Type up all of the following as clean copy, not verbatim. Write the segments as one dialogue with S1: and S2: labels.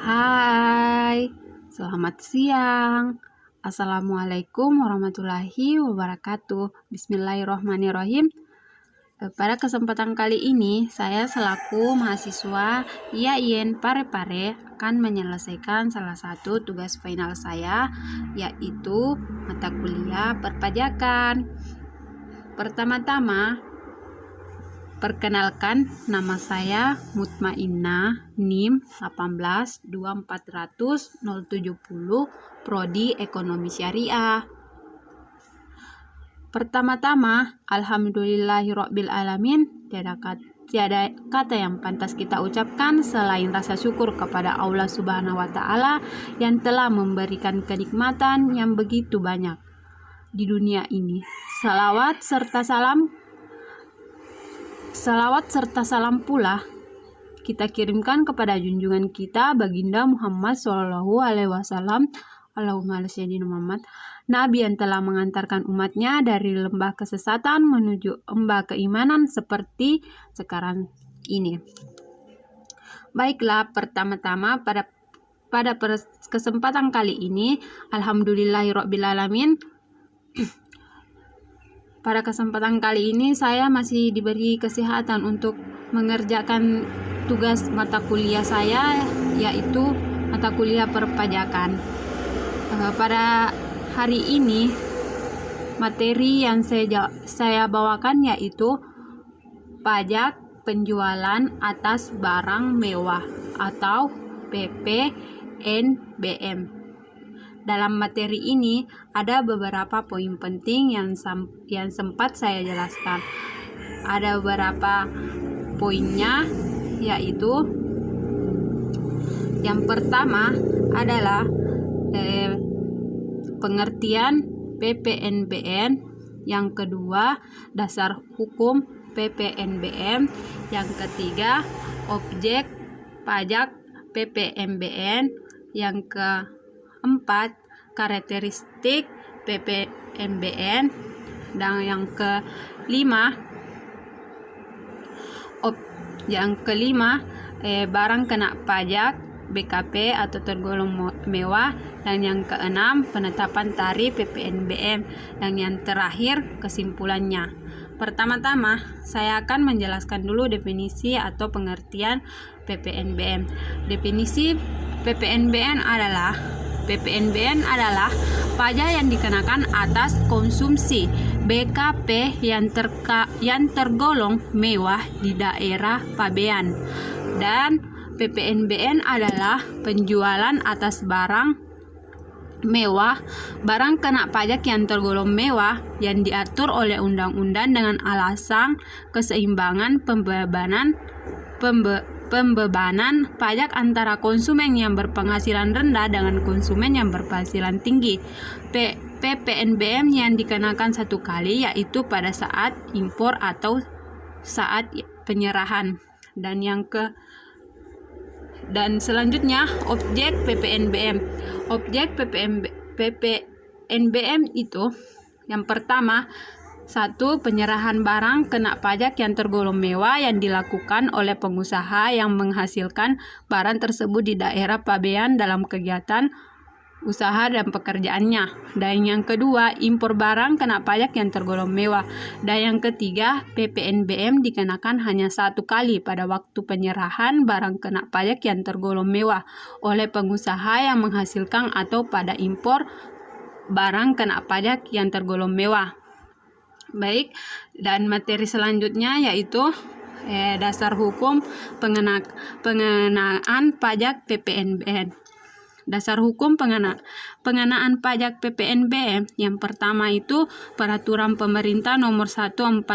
S1: Hai, selamat siang. Assalamualaikum warahmatullahi wabarakatuh. Bismillahirrohmanirrohim. Pada kesempatan kali ini, saya selaku mahasiswa IAIN Parepare akan menyelesaikan salah satu tugas final saya, yaitu mata kuliah perpajakan. Pertama-tama, perkenalkan, nama saya Mutmainnah, NIM 182400-070, Prodi Ekonomi Syariah. Pertama-tama, Alhamdulillahirrabbilalamin, tiada kata yang pantas kita ucapkan selain rasa syukur kepada Allah Subhanahu wa Ta'ala yang telah memberikan kenikmatan yang begitu banyak di dunia ini. Salawat serta salam pula kita kirimkan kepada junjungan kita baginda Muhammad SAW, Allahumma sayyidina Muhammad, Nabi yang telah mengantarkan umatnya dari lembah kesesatan menuju lembah keimanan seperti sekarang ini. Baiklah, pertama-tama pada kesempatan kali ini, Alhamdulillahirrabbilalamin, pada kesempatan kali ini saya masih diberi kesehatan untuk mengerjakan tugas mata kuliah saya, yaitu mata kuliah perpajakan. Pada hari ini materi yang saya bawakan yaitu pajak penjualan atas barang mewah atau PPNBM. Dalam materi ini ada beberapa poin penting yang sempat saya jelaskan. Ada beberapa poinnya, yaitu yang pertama adalah pengertian PPNBM, yang kedua dasar hukum PPNBM, yang ketiga objek pajak PPNBM, yang keempat karakteristik PPNBM, dan yang kelima barang kena pajak BKP atau tergolong mewah, dan yang keenam penetapan tarif PPNBM, dan yang terakhir kesimpulannya. Pertama-tama saya akan menjelaskan dulu definisi atau pengertian PPNBM. Definisi PPNBM adalah pajak yang dikenakan atas konsumsi BKP yang tergolong mewah di daerah pabean, dan PPNBM adalah penjualan atas barang mewah, barang kena pajak yang tergolong mewah yang diatur oleh undang-undang dengan alasan keseimbangan pembebanan pajak antara konsumen yang berpenghasilan rendah dengan konsumen yang berpenghasilan tinggi. PPNBM yang dikenakan satu kali, yaitu pada saat impor atau saat penyerahan. Dan selanjutnya objek PPNBM. Objek PPNBM itu yang pertama, satu, penyerahan barang kena pajak yang tergolong mewah yang dilakukan oleh pengusaha yang menghasilkan barang tersebut di daerah pabean dalam kegiatan usaha dan pekerjaannya. Dan yang kedua, impor barang kena pajak yang tergolong mewah. Dan yang ketiga, PPNBM dikenakan hanya satu kali pada waktu penyerahan barang kena pajak yang tergolong mewah oleh pengusaha yang menghasilkan atau pada impor barang kena pajak yang tergolong mewah. Baik, dan materi selanjutnya yaitu dasar hukum pengenaan pajak PPNBM. Dasar hukum pengenaan pajak PPNBM yang pertama itu Peraturan Pemerintah Nomor 145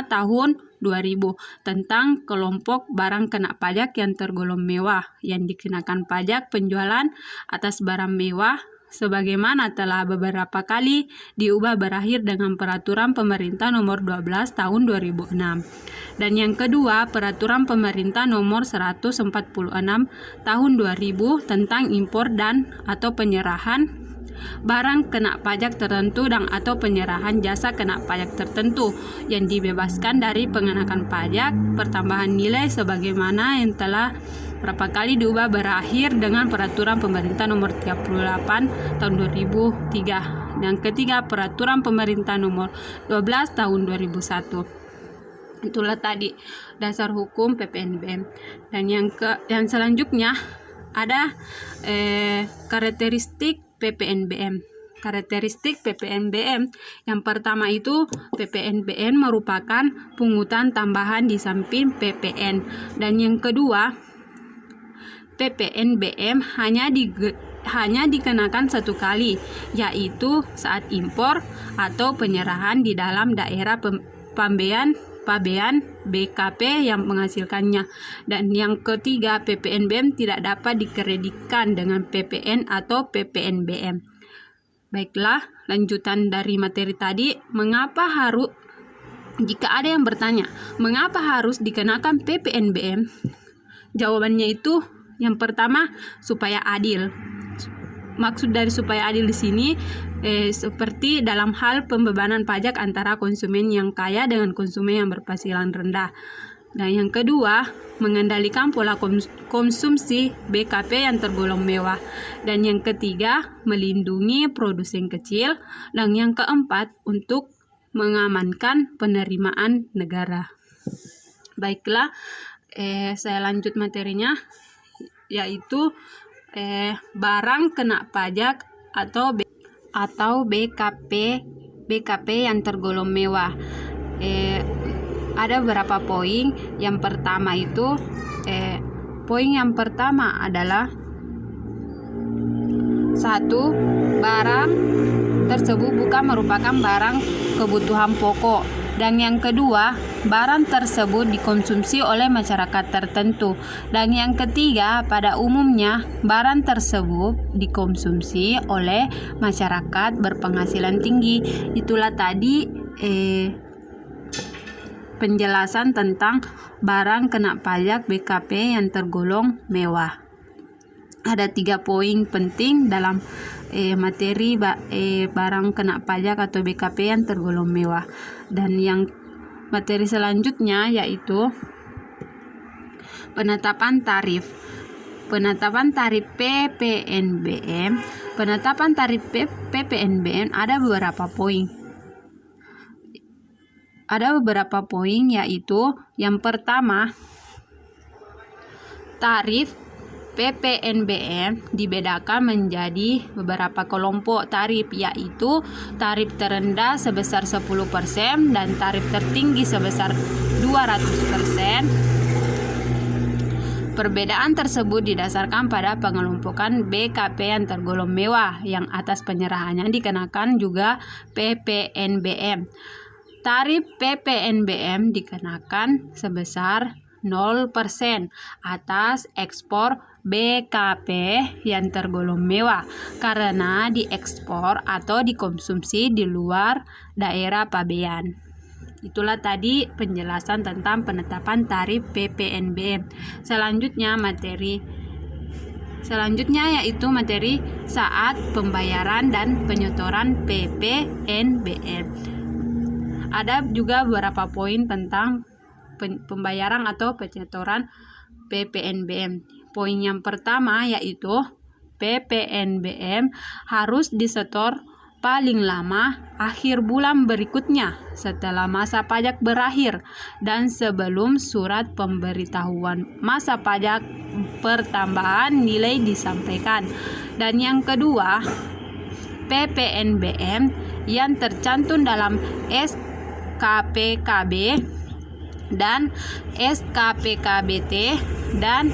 S1: Tahun 2000 tentang kelompok barang kena pajak yang tergolong mewah yang dikenakan pajak penjualan atas barang mewah, sebagaimana telah beberapa kali diubah berakhir dengan Peraturan Pemerintah Nomor 12 Tahun 2006. Dan yang kedua, Peraturan Pemerintah Nomor 146 Tahun 2000 tentang impor dan atau penyerahan barang kena pajak tertentu dan atau penyerahan jasa kena pajak tertentu yang dibebaskan dari pengenakan pajak pertambahan nilai sebagaimana yang telah berapa kali diubah berakhir dengan Peraturan Pemerintah Nomor 38 Tahun 2003. Yang ketiga, Peraturan Pemerintah Nomor 12 Tahun 2001. Itulah tadi dasar hukum PPNBM. Dan yang selanjutnya ada karakteristik PPNBM. Karakteristik PPNBM yang pertama itu PPNBM merupakan pungutan tambahan di samping PPN. Dan yang kedua, PPNBM hanya dikenakan satu kali, yaitu saat impor atau penyerahan di dalam daerah pabean BKP yang menghasilkannya. Dan yang ketiga, PPNBM tidak dapat dikreditkan dengan PPN atau PPNBM. Baiklah, lanjutan dari materi tadi, jika ada yang bertanya, mengapa harus dikenakan PPNBM? Jawabannya itu yang pertama, supaya adil. Maksud dari supaya adil di sini seperti dalam hal pembebanan pajak antara konsumen yang kaya dengan konsumen yang berpenghasilan rendah. Dan yang kedua, mengendalikan pola konsumsi BKP yang tergolong mewah. Dan yang ketiga, melindungi produsen kecil. Dan yang keempat, untuk mengamankan penerimaan negara. Baiklah, saya lanjut materinya, yaitu barang kena pajak atau BKP yang tergolong mewah. Ada beberapa poin. Yang pertama itu poin yang pertama adalah 1. Barang tersebut bukan merupakan barang kebutuhan pokok. Dan yang kedua, barang tersebut dikonsumsi oleh masyarakat tertentu. Dan yang ketiga, pada umumnya barang tersebut dikonsumsi oleh masyarakat berpenghasilan tinggi. Itulah tadi penjelasan tentang barang kena pajak BKP yang tergolong mewah. Ada 3 poin penting dalam materi barang kena pajak atau BKP yang tergolong mewah. Dan yang materi selanjutnya yaitu penetapan tarif. Penetapan tarif PPNBM. Penetapan tarif PPNBM ada beberapa poin. Ada beberapa poin, yaitu yang pertama, tarif PPNBM dibedakan menjadi beberapa kelompok tarif, yaitu tarif terendah sebesar 10% dan tarif tertinggi sebesar 200%. Perbedaan tersebut didasarkan pada pengelompokan BKP yang tergolong mewah yang atas penyerahannya dikenakan juga PPNBM. Tarif PPNBM dikenakan sebesar 0% atas ekspor BKP yang tergolong mewah karena diekspor atau dikonsumsi di luar daerah pabean. Itulah tadi penjelasan tentang penetapan tarif PPNBM. Selanjutnya yaitu materi saat pembayaran dan penyetoran PPNBM. Ada juga beberapa poin tentang pembayaran atau penyetoran PPNBM. Poin yang pertama yaitu PPNBM harus disetor paling lama akhir bulan berikutnya setelah masa pajak berakhir dan sebelum surat pemberitahuan masa pajak pertambahan nilai disampaikan. Dan yang kedua, PPNBM yang tercantum dalam SKPKB dan SKPKBT dan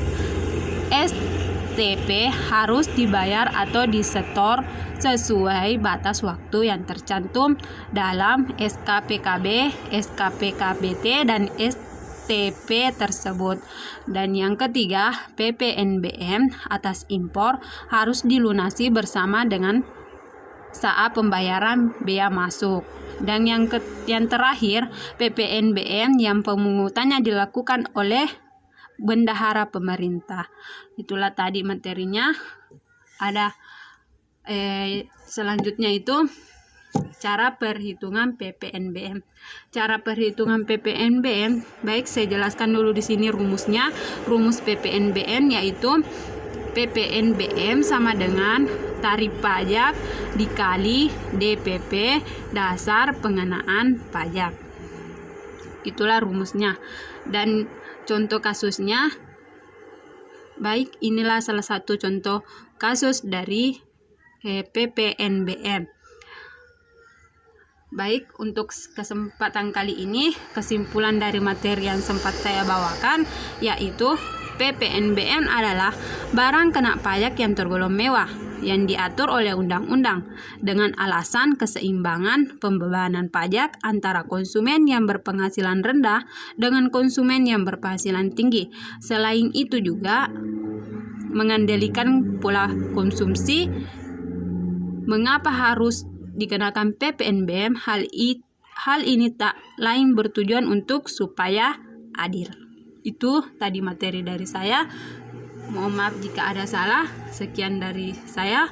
S1: STP harus dibayar atau disetor sesuai batas waktu yang tercantum dalam SKPKB, SKPKBT dan STP tersebut. Dan yang ketiga, PPNBM atas impor harus dilunasi bersama dengan saat pembayaran bea masuk. Dan yang terakhir, PPNBM yang pemungutannya dilakukan oleh bendahara pemerintah. Itulah tadi materinya. Ada selanjutnya itu cara perhitungan PPNBM. Cara perhitungan PPNBM, baik saya jelaskan dulu di sini rumusnya. Rumus PPNBM yaitu PPNBM sama dengan tarif pajak dikali DPP, dasar pengenaan pajak. Itulah rumusnya. Dan contoh kasusnya, baik inilah salah satu contoh kasus dari PPNBM. Baik, untuk kesempatan kali ini kesimpulan dari materi yang sempat saya bawakan yaitu PPNBM adalah barang kena pajak yang tergolong mewah yang diatur oleh undang-undang dengan alasan keseimbangan pembebanan pajak antara konsumen yang berpenghasilan rendah dengan konsumen yang berpenghasilan tinggi. Selain itu juga mengendalikan pola konsumsi. Mengapa harus dikenakan PPNBM? Hal ini tak lain bertujuan untuk supaya adil. Itu tadi materi dari saya. Mohon maaf jika ada salah. Sekian dari saya.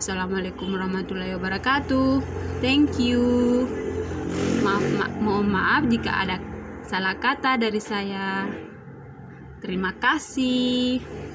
S1: Assalamualaikum warahmatullahi wabarakatuh. Thank you. Mohon maaf jika ada salah kata dari saya. Terima kasih.